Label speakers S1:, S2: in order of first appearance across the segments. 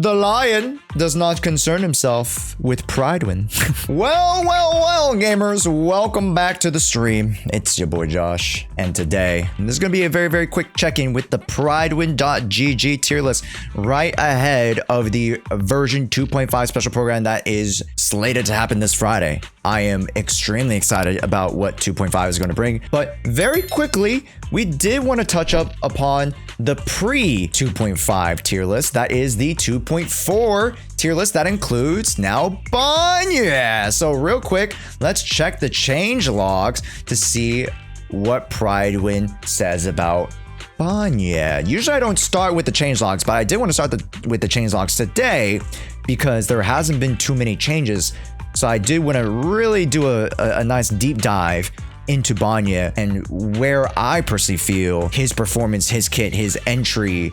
S1: The lion does not concern himself with Prydwen. Well, gamers, welcome back to the stream. It's your boy Josh, and today, this is going to be a very quick check-in with the Prydwen.gg tier list right ahead of the version 2.5 special program that is slated to happen this Friday. I am extremely excited about what 2.5 is going to bring, but very quickly, we did want to touch up upon the pre-2.5 tier list. That is the 2.4 tier list that includes now Banyue. So real quick, let's check the change logs to see what Prydwen says about Banyue. Usually I don't start with the change logs, but I did want to start with the change logs today because there hasn't been too many changes. So I did want to really do a nice deep dive into Banyue and where I personally feel his performance, his kit, his entry,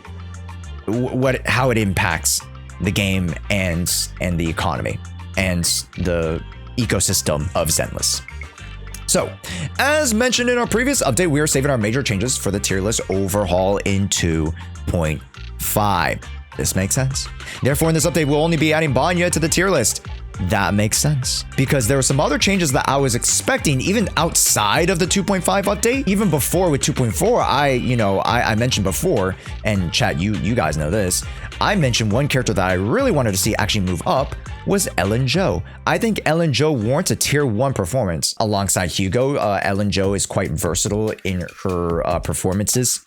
S1: how it impacts the game and the economy and the ecosystem of Zenless. So, as mentioned in our previous update, we are saving our major changes for the tier list overhaul in 2.5. This makes sense. Therefore, in this update, we'll only be adding Banyue to the tier list. That makes sense because there were some other changes that I was expecting even outside of the 2.5 update. Even before with 2.4, I mentioned before, and chat, you guys know this. I mentioned one character that I really wanted to see actually move up was Jshoea. I think Jshoea warrants a tier 1 performance alongside Hugo. Jshoea is quite versatile in her performances.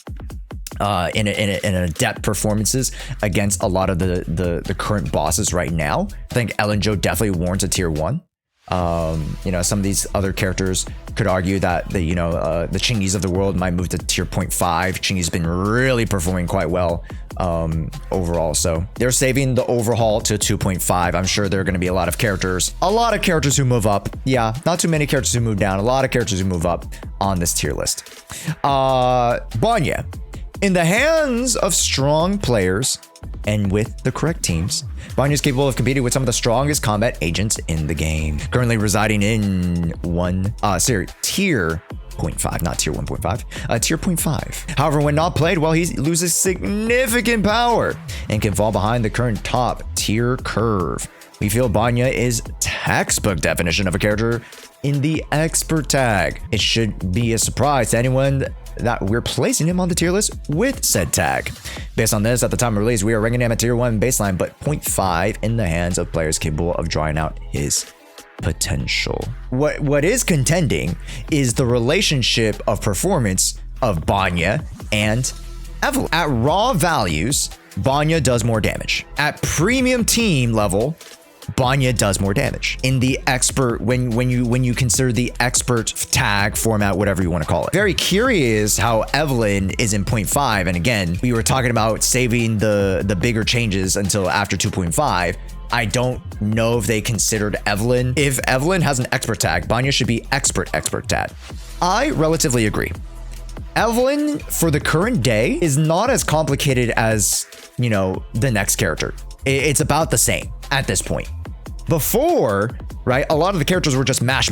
S1: In adept performances against a lot of the current bosses right now. I think Jshoea definitely warrants a tier 1. Some of these other characters could argue that the Chingy's of the world might move to tier 0.5. Chingy's been really performing quite well overall. So they're saving the overhaul to 2.5. I'm sure there are going to be a lot of characters who move up. Yeah, not too many characters who move down. A lot of characters who move up on this tier list. Banyue. In the hands of strong players and with the correct teams, Banyue is capable of competing with some of the strongest combat agents in the game. Currently residing in tier 0.5, not tier 1.5, tier 0.5. However, when not played well, he loses significant power and can fall behind the current top tier curve. We feel Banyue is textbook definition of a character in the expert tag. It should be a surprise to anyone that we're placing him on the tier list with said tag. Based on this, at the time of release, we are ranking him at tier 1 baseline, but 0.5 in the hands of players capable of drawing out his potential. What is contending is the relationship of performance of Banyue and Evelyn. At raw values, Banyue does more damage. At premium team level, Banyue does more damage. In the expert, when you consider the expert tag format, whatever you want to call it. Very curious how Evelyn is in 0.5. And again, we were talking about saving the bigger changes until after 2.5. I don't know if they considered Evelyn. If Evelyn has an expert tag, Banyue should be expert tag. I relatively agree. Evelyn, for the current day, is not as complicated as, the next character. It's about the same at this point. Before, right, a lot of the characters were just mash.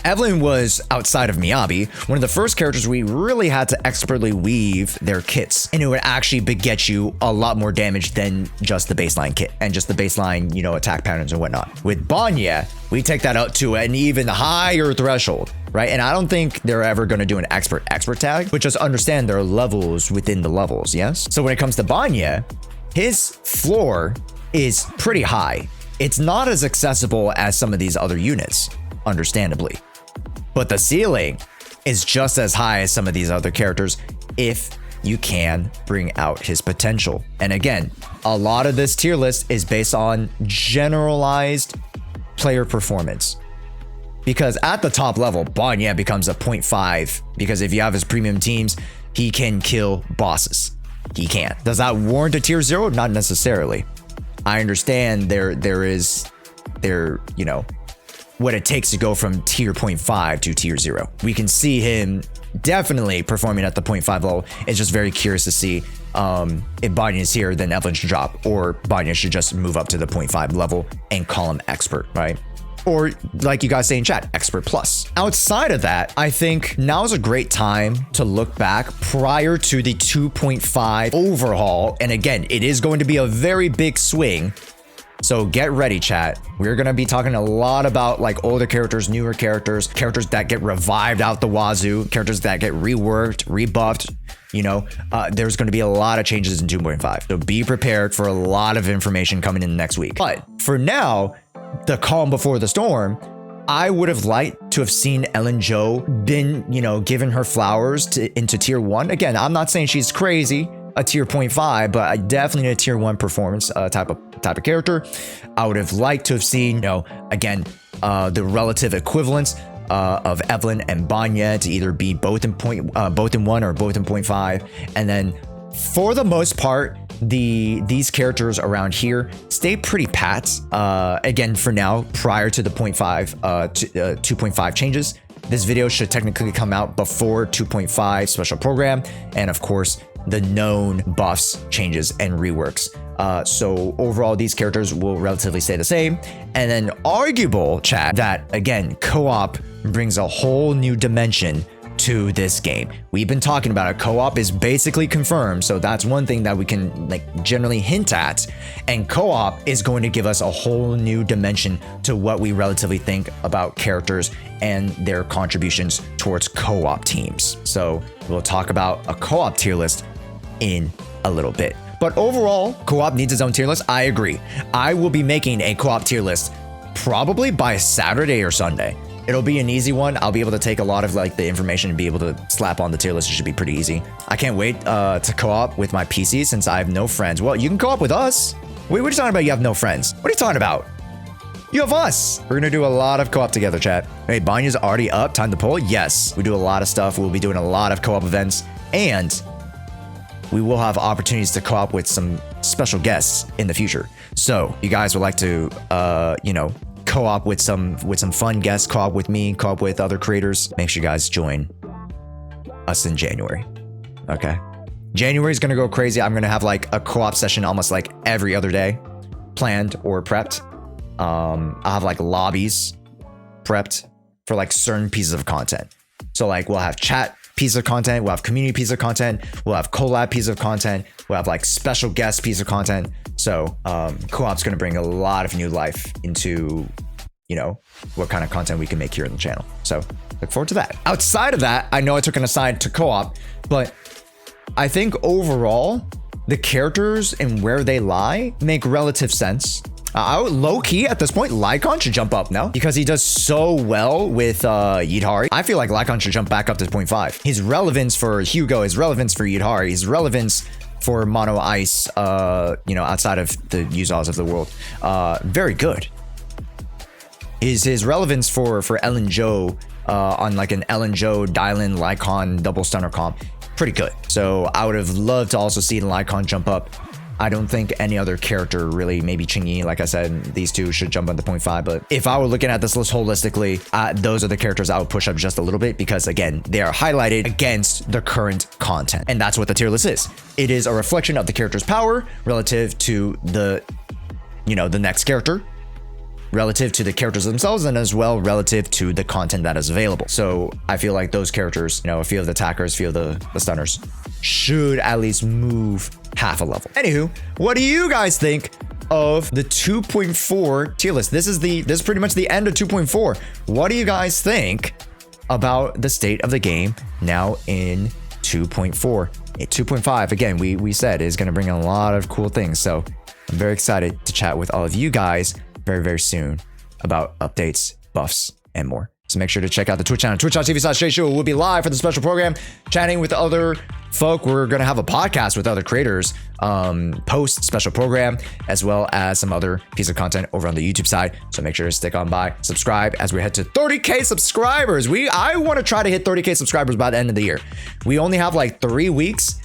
S1: Evelyn was, outside of Miyabi, one of the first characters we really had to expertly weave their kits, and it would actually beget you a lot more damage than just the baseline kit and just the baseline, attack patterns and whatnot. With Banyue, we take that out to an even higher threshold, right? And I don't think they're ever going to do an expert tag, but just understand there are levels within the levels, yes? So when it comes to Banyue, his floor is pretty high. It's not as accessible as some of these other units, understandably. But the ceiling is just as high as some of these other characters if you can bring out his potential. And again, a lot of this tier list is based on generalized player performance. Because at the top level, Banyue becomes a 0.5 because if you have his premium teams, he can kill bosses. He can. Does that warrant a tier 0? Not necessarily. I understand there what it takes to go from tier 0.5 to tier 0. We can see him definitely performing at the 0.5 level. It's just very curious to see if Banyue is here, then Evelyn should drop, or Banyue should just move up to the 0.5 level and call him expert, right? or like you guys say in chat, Expert Plus. Outside of that, I think now is a great time to look back prior to the 2.5 overhaul. And again, it is going to be a very big swing. So get ready, chat. We're going to be talking a lot about like older characters, newer characters, characters that get revived out the wazoo, characters that get reworked, rebuffed. You know, there's going to be a lot of changes in 2.5. So be prepared for a lot of information coming in next week. But for now, the calm before the storm, I would have liked to have seen Ellen Jo been, you know, given her flowers into tier 1. Again, I'm not saying she's crazy, a tier 0.5, but I definitely need a tier 1 performance type of character. I would have liked to have seen, you know, again, the relative equivalence of Evelyn and Banyue to either be both in 1 or both in 0.5. And then for the most part, these characters around here stay pretty pat. Again, for now, prior to the 2.5 changes. This video should technically come out before 2.5 special program, and of course, the known buffs, changes, and reworks. So overall, these characters will relatively stay the same. And then arguable, chat, that again, co-op brings a whole new dimension to this game. We've been talking about it. Co-op is basically confirmed, so that's one thing that we can like generally hint at. And co-op is going to give us a whole new dimension to what we relatively think about characters and their contributions towards co-op teams. So we'll talk about a co-op tier list in a little bit. But overall, co-op needs its own tier list. I agree. I will be making a co-op tier list probably by Saturday or Sunday. It'll be an easy one. I'll be able to take a lot of like the information and be able to slap on the tier list. It should be pretty easy. I can't wait to co-op with my PC since I have no friends. Well, you can co-op with us. Wait, what are you talking about? You have no friends. What are you talking about? You have us. We're gonna do a lot of co-op together, chat. Hey, Banyue's already up. Time to poll. Yes, we do a lot of stuff. We'll be doing a lot of co-op events, and we will have opportunities to co-op with some special guests in the future. So you guys would like to, you know, co-op with some fun guests, co-op with me, co-op with other creators, make sure you guys join us in January. Okay. January is going to go crazy. I'm going to have like a co-op session almost like every other day planned or prepped. I'll have like lobbies prepped for like certain pieces of content. So like we'll have chat piece of content, we'll have community piece of content, we'll have collab piece of content, we'll have like special guest piece of content. So co-op's going to bring a lot of new life into, you know, what kind of content we can make here on the channel. So look forward to that. Outside of that, I know I took an aside to co-op, but I think overall the characters and where they lie make relative sense. Low key at this point, Lycon should jump up now because he does so well with Yidhari. I feel like Lycon should jump back up to 0.5. His relevance for Hugo, his relevance for Yidhari, his relevance for Mono Ice, you know, outside of the Yuzals of the world, very good. His relevance for Ellen Jo on like an Ellen Jo, Dylan, Lycon double stunner comp, pretty good. So I would have loved to also see Lycon jump up. I don't think any other character really, maybe Chingy, like I said, these two should jump on the 0.5. But if I were looking at this list holistically, those are the characters I would push up just a little bit because, again, they are highlighted against the current content. And that's what the tier list is. It is a reflection of the character's power relative to the, you know, the next character, relative to the characters themselves, and as well relative to the content that is available. So I feel like those characters, you know, a few of the attackers, a few of the stunners should at least move half a level. Anywho, what do you guys think of the 2.4 tier list? This is pretty much the end of 2.4. What do you guys think about the state of the game now in 2.4? 2.5, again, we said is going to bring in a lot of cool things. So I'm very excited to chat with all of you guys very, very soon about updates, buffs, and more. So make sure to check out the Twitch channel, twitch.tv/Jshoea. We'll be live for the special program, chatting with other folk. We're going to have a podcast with other creators, post special program, as well as some other piece of content over on the YouTube side. So make sure to stick on by, subscribe as we head to 30K subscribers. I want to try to hit 30K subscribers by the end of the year. We only have like 3 weeks,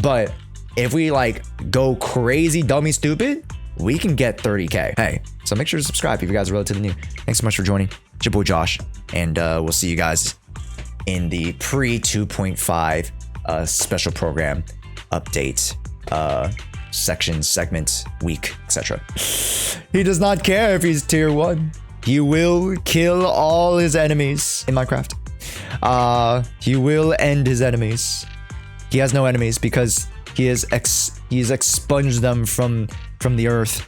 S1: but if we like go crazy, dummy, stupid, we can get 30K. Hey, so make sure to subscribe if you guys are relatively new. Thanks so much for joining. It's your boy Josh, and we'll see you guys in the pre-2.5 special program update section, segment, week, etc. He does not care if he's tier 1. He will kill all his enemies in Minecraft. He will end his enemies. He has no enemies because he's expunged them from the earth.